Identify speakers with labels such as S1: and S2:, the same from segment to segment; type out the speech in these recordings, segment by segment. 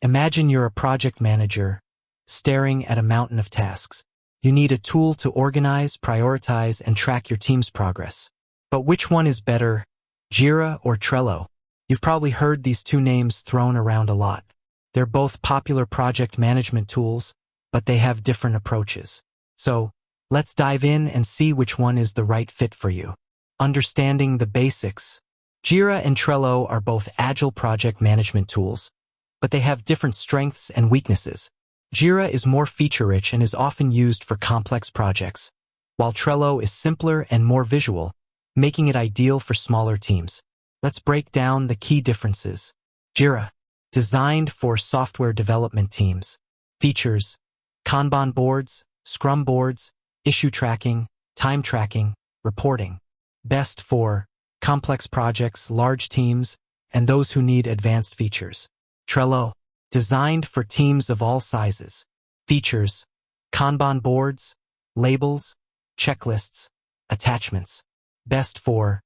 S1: Imagine you're a project manager, staring at a mountain of tasks. You need a tool to organize, prioritize, and track your team's progress. But which one is better, Jira or Trello? You've probably heard these two names thrown around a lot. They're both popular project management tools, but they have different approaches. So, let's dive in and see which one is the right fit for you. Understanding the basics. Jira and Trello are both agile project management tools, but they have different strengths and weaknesses. Jira is more feature-rich and is often used for complex projects, while Trello is simpler and more visual, making it ideal for smaller teams. Let's break down the key differences. Jira, designed for software development teams. Features: Kanban boards, Scrum boards, issue tracking, time tracking, reporting. Best for complex projects, large teams, and those who need advanced features. Trello, designed for teams of all sizes. Features: Kanban boards, labels, checklists, attachments. Best for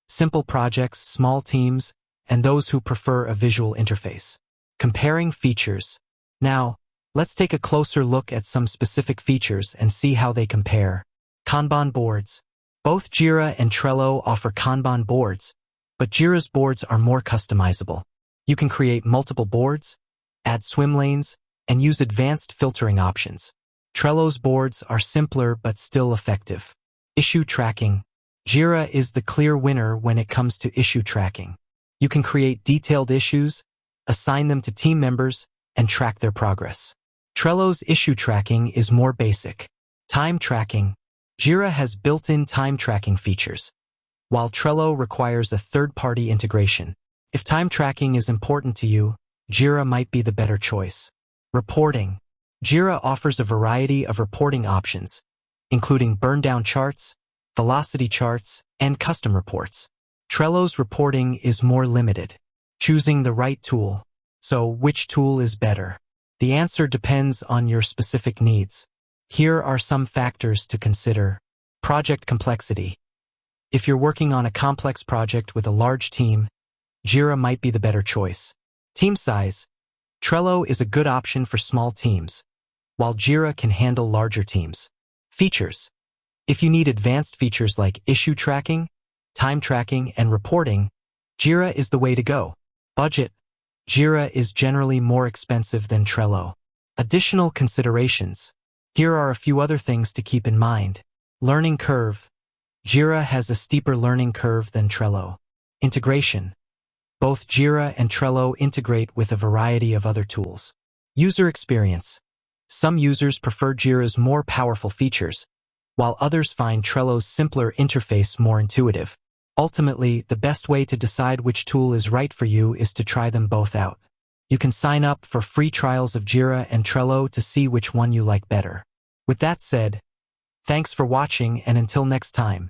S1: simple projects, small teams, and those who prefer a visual interface. Comparing features. Now, let's take a closer look at some specific features and see how they compare. Kanban boards. Both Jira and Trello offer Kanban boards, but Jira's boards are more customizable. You can create multiple boards, add swim lanes, and use advanced filtering options. Trello's boards are simpler but still effective. Issue tracking. Jira is the clear winner when it comes to issue tracking. You can create detailed issues, assign them to team members, and track their progress. Trello's issue tracking is more basic. Time tracking. Jira has built-in time tracking features, while Trello requires a third-party integration. If time tracking is important to you, Jira might be the better choice. Reporting. Jira offers a variety of reporting options, including burn-down charts, velocity charts, and custom reports. Trello's reporting is more limited. Choosing the right tool. So, which tool is better? The answer depends on your specific needs. Here are some factors to consider. Project complexity. If you're working on a complex project with a large team, Jira might be the better choice. Team size. Trello is a good option for small teams, while Jira can handle larger teams. Features. If you need advanced features like issue tracking, time tracking, and reporting, Jira is the way to go. Budget. Jira is generally more expensive than Trello. Additional considerations. Here are a few other things to keep in mind. Learning curve. Jira has a steeper learning curve than Trello. Integration. Both Jira and Trello integrate with a variety of other tools. User experience. Some users prefer Jira's more powerful features, while others find Trello's simpler interface more intuitive. Ultimately, the best way to decide which tool is right for you is to try them both out. You can sign up for free trials of Jira and Trello to see which one you like better. With that said, thanks for watching, and until next time.